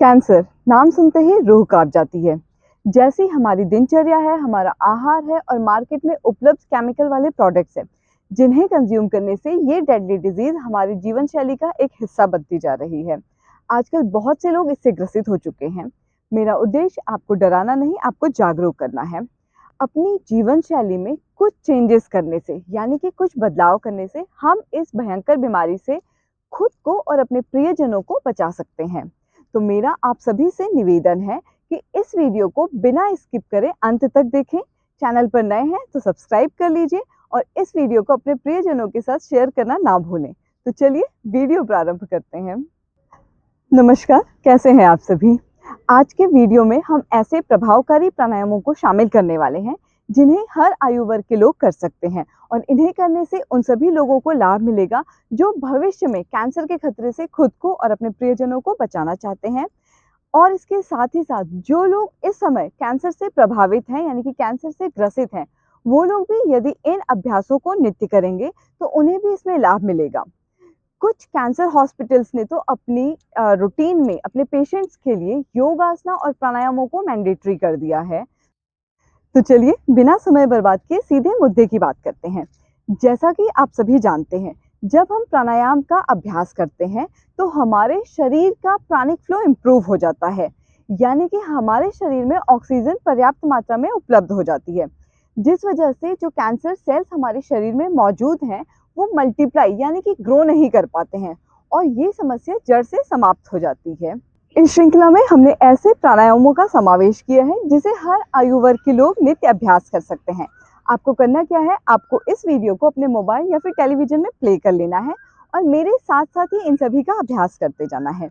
Cancer नाम सुनते ही रूह कांप जाती है। जैसी हमारी दिनचर्या है, हमारा आहार है और मार्केट में उपलब्ध केमिकल वाले प्रोडक्ट्स हैं, जिन्हें कंज्यूम करने से ये डेडली डिजीज हमारी जीवन शैली का एक हिस्सा बनती जा रही है। आजकल बहुत से लोग इससे ग्रसित हो चुके हैं। मेरा उद्देश्य आपको डराना नहीं, आपको जागरूक करना है। अपनी जीवन शैली में कुछ चेंजेस करने से, यानी कि कुछ बदलाव करने से हम इस भयंकर बीमारी से खुद को और अपने प्रियजनों को बचा सकते हैं। तो मेरा आप सभी से निवेदन है कि इस वीडियो को बिना स्किप करे अंत तक देखें। चैनल पर नए हैं तो सब्सक्राइब कर लीजिए और इस वीडियो को अपने प्रियजनों के साथ शेयर करना ना भूलें। तो चलिए वीडियो प्रारंभ करते हैं। नमस्कार, कैसे हैं आप सभी। आज के वीडियो में हम ऐसे प्रभावकारी प्राणायामों को शामिल करने वाले हैं जिन्हें हर आयु वर्ग के लोग कर सकते हैं और इन्हें करने से उन सभी लोगों को लाभ मिलेगा जो भविष्य में कैंसर के खतरे से खुद को और अपने प्रियजनों को बचाना चाहते हैं। और इसके साथ ही साथ जो लोग इस समय कैंसर से प्रभावित हैं, यानी कि कैंसर से ग्रसित हैं, वो लोग भी यदि इन अभ्यासों को नित्य करेंगे तो उन्हें भी इसमें लाभ मिलेगा। कुछ कैंसर हॉस्पिटल्स ने तो अपनी रूटीन में अपने पेशेंट्स के लिए योग आसना और प्राणायामों को मैंडेटरी कर दिया है। तो चलिए बिना समय बर्बाद किए सीधे मुद्दे की बात करते हैं। जैसा कि आप सभी जानते हैं, जब हम प्राणायाम का अभ्यास करते हैं तो हमारे शरीर का प्राणिक फ्लो इम्प्रूव हो जाता है, यानी कि हमारे शरीर में ऑक्सीजन पर्याप्त मात्रा में उपलब्ध हो जाती है, जिस वजह से जो कैंसर सेल्स हमारे शरीर में मौजूद हैं वो मल्टीप्लाई यानी कि ग्रो नहीं कर पाते हैं और ये समस्या जड़ से समाप्त हो जाती है। इस श्रृंखला में हमने ऐसे प्राणायामों का समावेश किया है जिसे हर आयु वर्ग के लोग नित्य अभ्यास कर सकते हैं। आपको करना क्या है, आपको इस वीडियो को अपने मोबाइल या फिर टेलीविजन में प्ले कर लेना है और मेरे साथ साथ ही इन सभी का अभ्यास करते जाना है।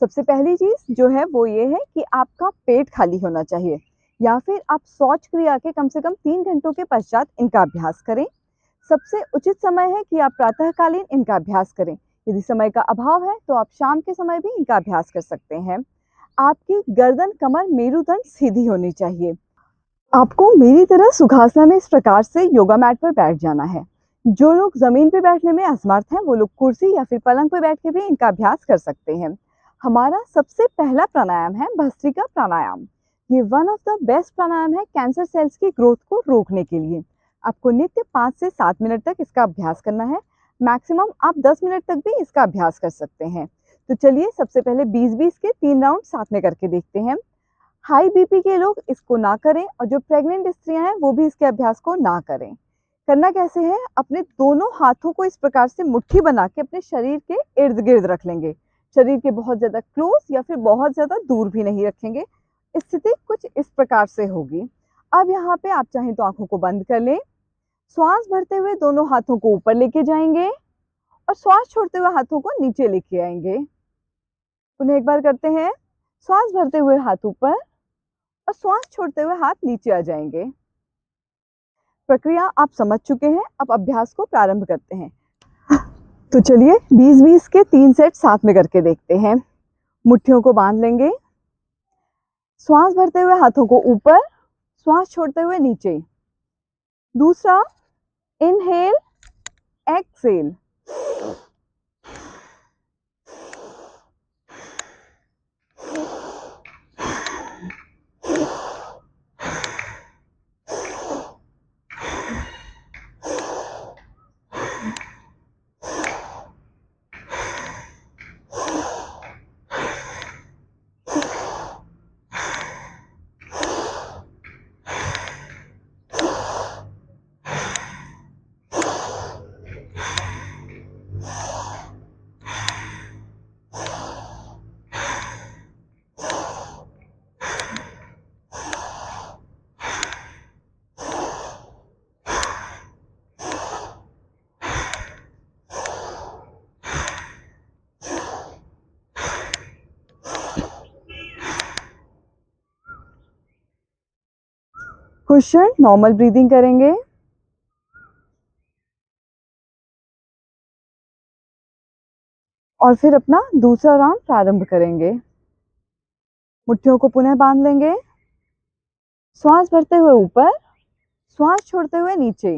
सबसे पहली चीज जो है वो ये है कि आपका पेट खाली होना चाहिए या फिर आप शौच क्रिया के कम से कम 3 घंटों के पश्चात इनका अभ्यास करें। सबसे उचित समय है कि आप प्रातःकालीन इनका अभ्यास करें। यदि समय का अभाव है तो आप शाम के समय भी इनका अभ्यास कर सकते हैं। आपकी गर्दन, कमर, मेरुदंड सीधी होनी चाहिए। आपको मेरी तरह सुखासना में इस प्रकार से योगा मैट पर बैठ जाना है। जो लोग जमीन पर बैठने में असमर्थ हैं वो लोग कुर्सी या फिर पलंग पर बैठ के भी इनका अभ्यास कर सकते हैं। हमारा सबसे पहला प्राणायाम है भस्त्रिका प्राणायाम। ये वन ऑफ द बेस्ट प्राणायाम है कैंसर सेल्स की ग्रोथ को रोकने के लिए। आपको नित्य 5 से 7 मिनट तक इसका अभ्यास करना है। मैक्सिमम आप 10 मिनट तक भी इसका अभ्यास कर सकते हैं। तो चलिए सबसे पहले 20-20 के 3 राउंड साथ में करके देखते हैं। हाई बीपी के लोग इसको ना करें और जो प्रेग्नेंट स्त्रियां हैं वो भी इसके अभ्यास को ना करें। करना कैसे है, अपने दोनों हाथों को इस प्रकार से मुट्ठी बना के अपने शरीर के इर्द गिर्द रख लेंगे। शरीर के बहुत ज्यादा क्लोज या फिर बहुत ज्यादा दूर भी नहीं रखेंगे। स्थिति कुछ इस प्रकार से होगी। अब यहाँ पे आप चाहें तो आंखों को बंद कर लें। श्वास भरते हुए दोनों हाथों को ऊपर लेके जाएंगे और श्वास छोड़ते हुए हाथों को नीचे लेके आएंगे। पुनः एक बार करते हैं। श्वास भरते हुए हाथ ऊपर और श्वास छोड़ते हुए हाथ नीचे आ जाएंगे। प्रक्रिया आप समझ चुके हैं, अब अभ्यास को प्रारंभ करते हैं। तो चलिए 20-20 के 3 सेट साथ में करके देखते हैं। मुट्ठियों को बांध लेंगे। श्वास भरते हुए हाथों को ऊपर, श्वास छोड़ते हुए नीचे। दूसरा, इनहेल, एक्सहेल। कुछ क्षण नॉर्मल ब्रीदिंग करेंगे और फिर अपना दूसरा राउंड प्रारंभ करेंगे। मुट्ठियों को पुनः बांध लेंगे। श्वास भरते हुए ऊपर, श्वास छोड़ते हुए नीचे।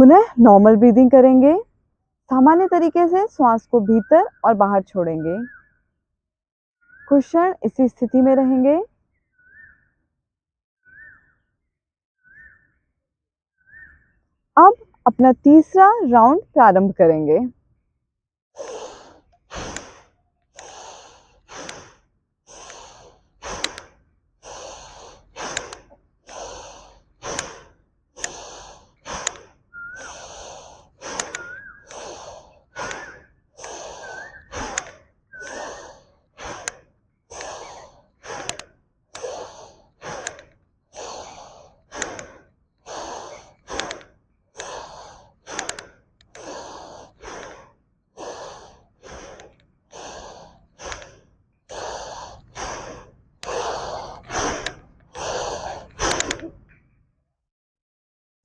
पुनः नॉर्मल ब्रीदिंग करेंगे। सामान्य तरीके से श्वास को भीतर और बाहर छोड़ेंगे। कुछ क्षण इसी स्थिति में रहेंगे। अब अपना तीसरा राउंड प्रारंभ करेंगे।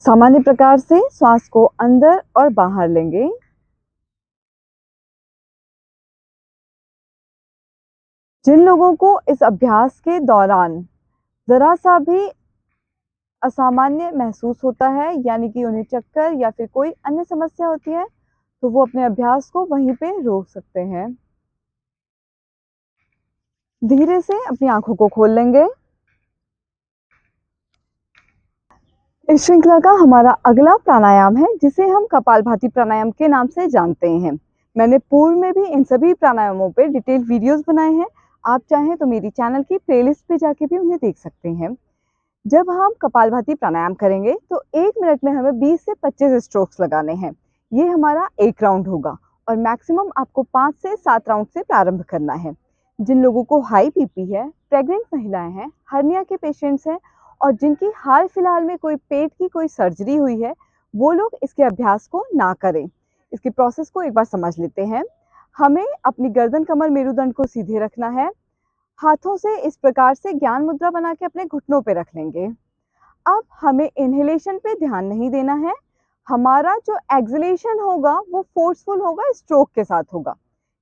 सामान्य प्रकार से श्वास को अंदर और बाहर लेंगे। जिन लोगों को इस अभ्यास के दौरान जरा सा भी असामान्य महसूस होता है, यानी कि उन्हें चक्कर या फिर कोई अन्य समस्या होती है, तो वो अपने अभ्यास को वहीं पे रोक सकते हैं। धीरे से अपनी आंखों को खोल लेंगे। इस श्रृंखला का हमारा अगला प्राणायाम है, जिसे हम कपालभाति प्राणायाम के नाम से जानते हैं। मैंने पूर्व में भी इन सभी प्राणायामों पे डिटेल वीडियोस बनाए हैं। आप चाहें तो मेरी चैनल की प्लेलिस्ट पे जाके भी उन्हें देख सकते हैं। जब हम कपालभाति प्राणायाम करेंगे तो 1 मिनट में हमें 20 से 25 स्ट्रोक्स लगाने हैं। ये हमारा एक राउंड होगा और मैक्सिमम आपको 5 से 7 राउंड से प्रारंभ करना है। जिन लोगों को हाई बीपी है, प्रेग्नेंट महिलाएं हैं, हर्निया के पेशेंट्स हैं और जिनकी हाल फिलहाल में कोई पेट की कोई सर्जरी हुई है, वो लोग इसके अभ्यास को ना करें। इसकी प्रोसेस को एक बार समझ लेते हैं। हमें अपनी गर्दन, कमर, मेरुदंड को सीधे रखना है। हाथों से इस प्रकार से ज्ञान मुद्रा बना के अपने घुटनों पे रख लेंगे। अब हमें इनहेलेशन पे ध्यान नहीं देना है। हमारा जो एक्सहेलेशन होगा वो फोर्सफुल होगा, स्ट्रोक के साथ होगा।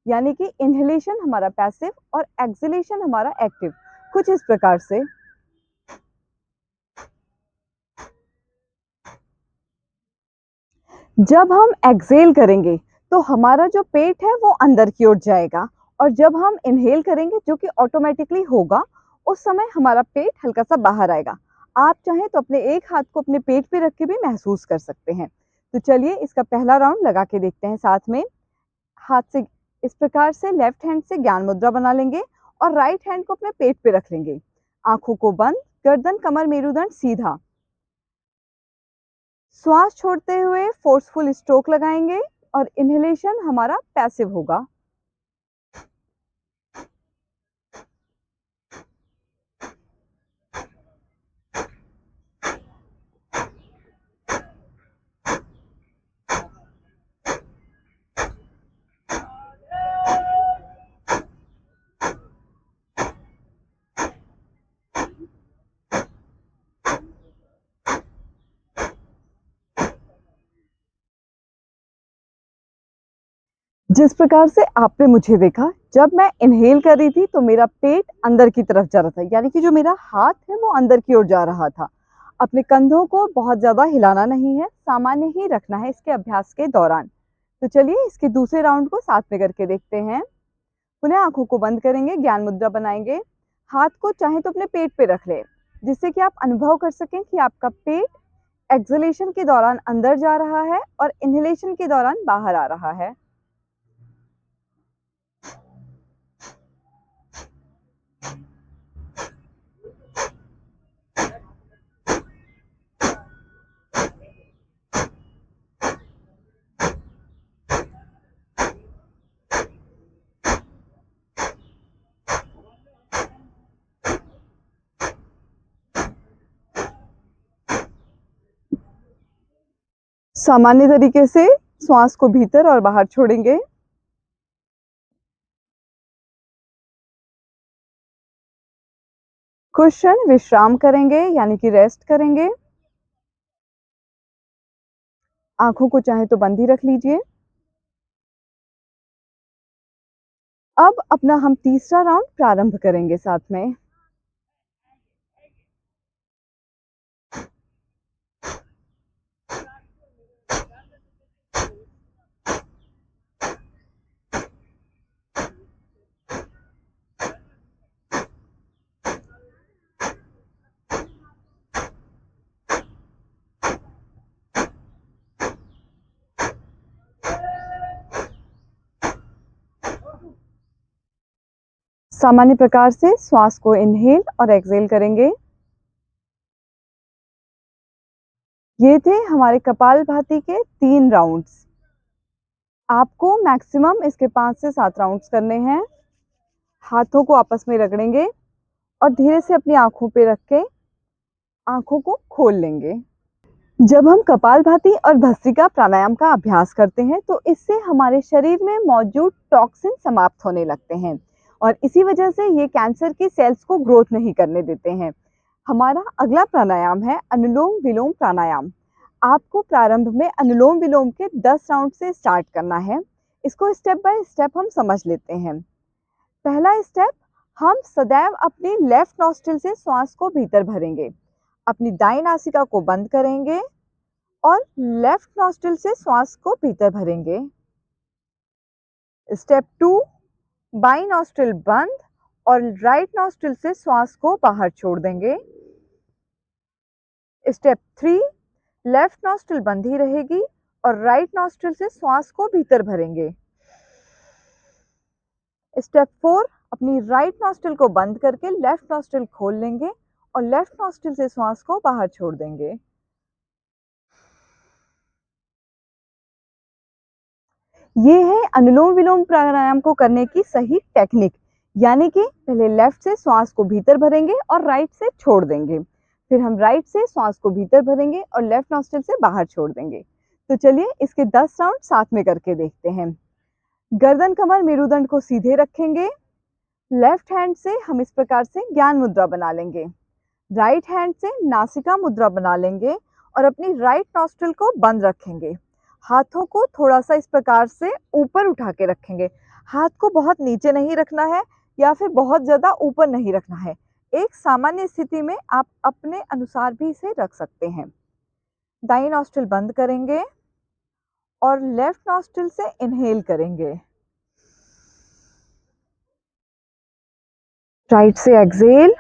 यानी कि इनहेलेशन हमारा पैसिव और एक्सहेलेशन हमारा एक्टिव। कुछ इस प्रकार से। जब हम एक्सहेल करेंगे तो हमारा जो पेट है वो अंदर की ओर जाएगा और जब हम इनहेल करेंगे, जो कि ऑटोमेटिकली होगा, उस समय हमारा पेट हल्का सा बाहर आएगा। आप चाहें तो अपने एक हाथ को अपने पेट पे रख के भी महसूस कर सकते हैं। तो चलिए इसका पहला राउंड लगा के देखते हैं साथ में। हाथ से इस प्रकार से लेफ्ट हैंड से ज्ञान मुद्रा बना लेंगे और राइट हैंड को अपने पेट पे रख लेंगे। आंखों को बंद, गर्दन, कमर, मेरुदंड सीधा। श्वास छोड़ते हुए फोर्सफुल स्ट्रोक लगाएंगे और इनहेलेशन हमारा पैसिव होगा। जिस प्रकार से आपने मुझे देखा, जब मैं इनहेल कर रही थी तो मेरा पेट अंदर की तरफ जा रहा था, यानी कि जो मेरा हाथ है वो अंदर की ओर जा रहा था। अपने कंधों को बहुत ज्यादा हिलाना नहीं है, सामान्य ही रखना है इसके अभ्यास के दौरान। तो चलिए इसके दूसरे राउंड को साथ में करके देखते हैं। पुनः आंखों को बंद करेंगे, ज्ञान मुद्रा बनाएंगे। हाथ को चाहे तो अपने पेट पे रख ले, जिससे कि आप अनुभव कर सकें कि आपका पेट एक्सहेलेशन के दौरान अंदर जा रहा है और इनहेलेशन के दौरान बाहर आ रहा है। सामान्य तरीके से श्वास को भीतर और बाहर छोड़ेंगे। कुछ क्षण विश्राम करेंगे, यानी कि रेस्ट करेंगे। आंखों को चाहे तो बंद ही रख लीजिए। अब अपना हम तीसरा राउंड प्रारंभ करेंगे साथ में। सामान्य प्रकार से श्वास को इनहेल और एक्सहेल करेंगे। ये थे हमारे कपालभाति के 3 राउंड्स। आपको मैक्सिमम इसके 5 से 7 राउंड्स करने हैं। हाथों को आपस में रगड़ेंगे और धीरे से अपनी आंखों पे रख के आंखों को खोल लेंगे। जब हम कपालभाति और भस्त्रिका प्राणायाम का अभ्यास करते हैं तो इससे हमारे शरीर में मौजूद टॉक्सिन समाप्त होने लगते हैं और इसी वजह से ये कैंसर की सेल्स को ग्रोथ नहीं करने देते हैं। हमारा अगला प्राणायाम है अनुलोम विलोम प्राणायाम। आपको प्रारंभ में अनुलोम विलोम के 10 राउंड से स्टार्ट करना है। इसको स्टेप बाय स्टेप हम समझ लेते हैं। पहला स्टेप, हम सदैव अपनी लेफ्ट नॉस्ट्रिल से श्वास को भीतर भरेंगे, अपनी दाईं नासिका को बंद करेंगे और लेफ्ट नॉस्ट्रिल से श्वास को भीतर भरेंगे। स्टेप 2, बाईं नॉस्ट्रिल बंद और राइट नॉस्ट्रिल से श्वास को बाहर छोड़ देंगे। स्टेप 3, लेफ्ट नॉस्ट्रिल बंद ही रहेगी और राइट नॉस्ट्रिल से श्वास को भीतर भरेंगे। स्टेप 4, अपनी राइट नॉस्ट्रिल को बंद करके लेफ्ट नॉस्ट्रिल खोल लेंगे और लेफ्ट नॉस्ट्रिल से श्वास को बाहर छोड़ देंगे। ये है अनुलोम विलोम प्राणायाम को करने की सही टेक्निक, यानी कि पहले लेफ्ट से श्वास को भीतर भरेंगे और राइट से छोड़ देंगे, फिर हम राइट से श्वास को भीतर भरेंगे और लेफ्ट नॉस्ट्रिल से बाहर छोड़ देंगे। तो चलिए इसके 10 राउंड साथ में करके देखते हैं। गर्दन कमर मेरुदंड को सीधे रखेंगे। लेफ्ट हैंड से हम इस प्रकार से ज्ञान मुद्रा बना लेंगे। राइट हैंड से नासिका मुद्रा बना लेंगे और अपनी राइट नॉस्ट्रिल को बंद रखेंगे। हाथों को थोड़ा सा इस प्रकार से ऊपर उठा के रखेंगे। हाथ को बहुत नीचे नहीं रखना है या फिर बहुत ज़्यादा ऊपर नहीं रखना है। एक सामान्य स्थिति में आप अपने अनुसार भी इसे रख सकते हैं। दाईं नॉस्ट्रिल बंद करेंगे और लेफ्ट नॉस्ट्रिल से इनहेल करेंगे। राइट से एक्सहेल,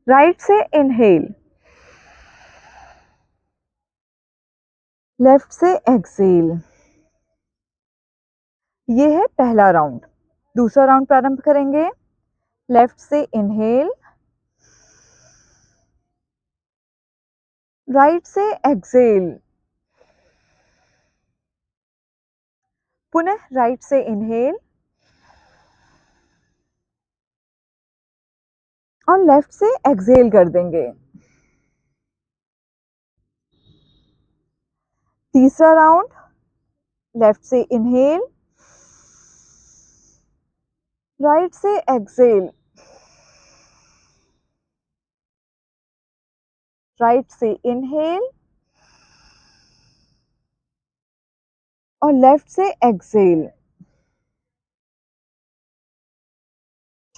राइट से इनहेल, लेफ्ट से एक्सहेल। ये है पहला राउंड। दूसरा राउंड प्रारंभ करेंगे। लेफ्ट से इनहेल, राइट से एक्सहेल, पुनः राइट से इनहेल और लेफ्ट से एक्सहेल कर देंगे। तीसरा राउंड, लेफ्ट से इनहेल, राइट से एक्सहेल, राइट से इनहेल और लेफ्ट से एक्सहेल।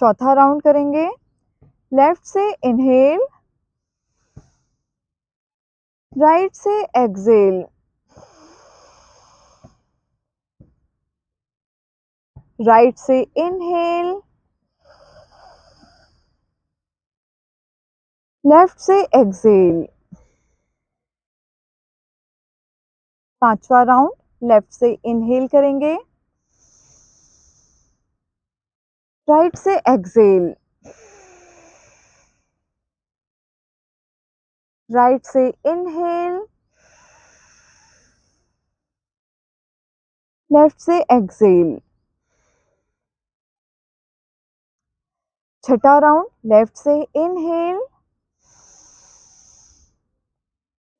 चौथा राउंड करेंगे। लेफ्ट से इनहेल, राइट से एक्सहेल, राइट से इनहेल, लेफ्ट से एक्सहेल। पांचवा राउंड, लेफ्ट से इनहेल करेंगे, राइट से एक्सहेल, राइट से इनहेल, लेफ्ट से एक्सहेल। छठा राउंड, लेफ्ट से इनहेल,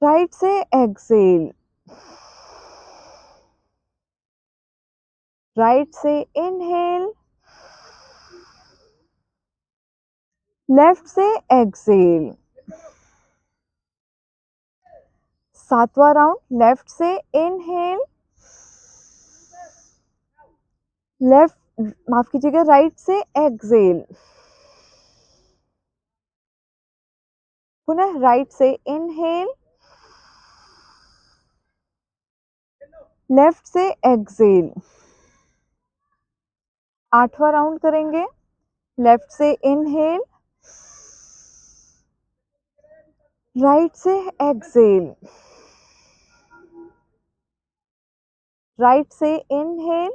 राइट से एक्सहेल, राइट से इनहेल, लेफ्ट से एक्सहेल। सातवां राउंड, लेफ्ट से इनहेल, लेफ्ट माफ कीजिएगा, राइट से एक्सहेल, पुनः राइट से इनहेल, लेफ्ट से एक्सहेल। आठवां राउंड करेंगे। लेफ्ट से इनहेल, राइट से एक्सहेल, राइट से इनहेल,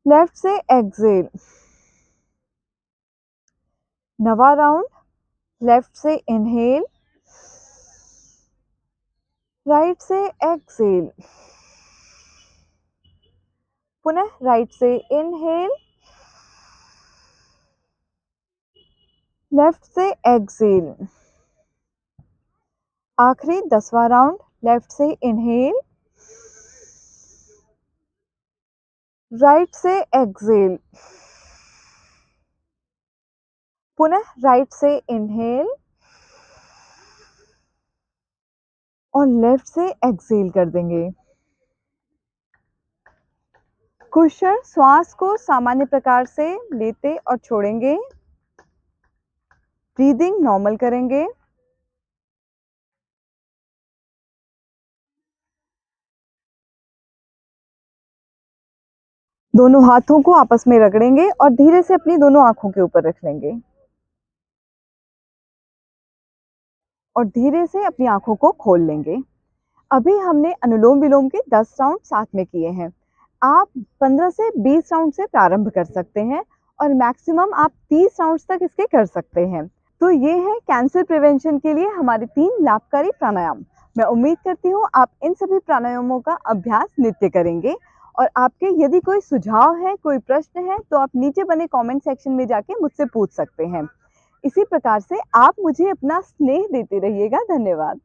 लेफ्ट से एक्सेल, नवा राउंड, लेफ्ट से इनहेल, राइट से एक्सेल, पुनः राइट से इनहेल, लेफ्ट से एक्सेल, आखिरी 10वां राउंड, लेफ्ट से इनहेल, राइट से एक्सेल, पुनः राइट से इनहेल और लेफ्ट से एक्सेल कर देंगे। कुछ क्षण श्वास को सामान्य प्रकार से लेते और छोड़ेंगे, ब्रीदिंग नॉर्मल करेंगे। दोनों हाथों को आपस में रगड़ेंगे और धीरे से अपनी दोनों आंखों के ऊपर रख लेंगे और धीरे से अपनी आंखों को खोल लेंगे। अभी हमने अनुलोम विलोम के 10 राउंड साथ में किए हैं। आप 15 से 20 राउंड से प्रारंभ कर सकते हैं और मैक्सिमम आप 30 राउंड्स तक इसके कर सकते हैं। तो ये है कैंसर प्रिवेंशन के लिए हमारे 3 लाभकारी प्राणायाम। मैं उम्मीद करती हूँ आप इन सभी प्राणायामों का अभ्यास नित्य करेंगे और आपके यदि कोई सुझाव है, कोई प्रश्न है तो आप नीचे बने कमेंट सेक्शन में जाके मुझसे पूछ सकते हैं। इसी प्रकार से आप मुझे अपना स्नेह देते रहिएगा। धन्यवाद।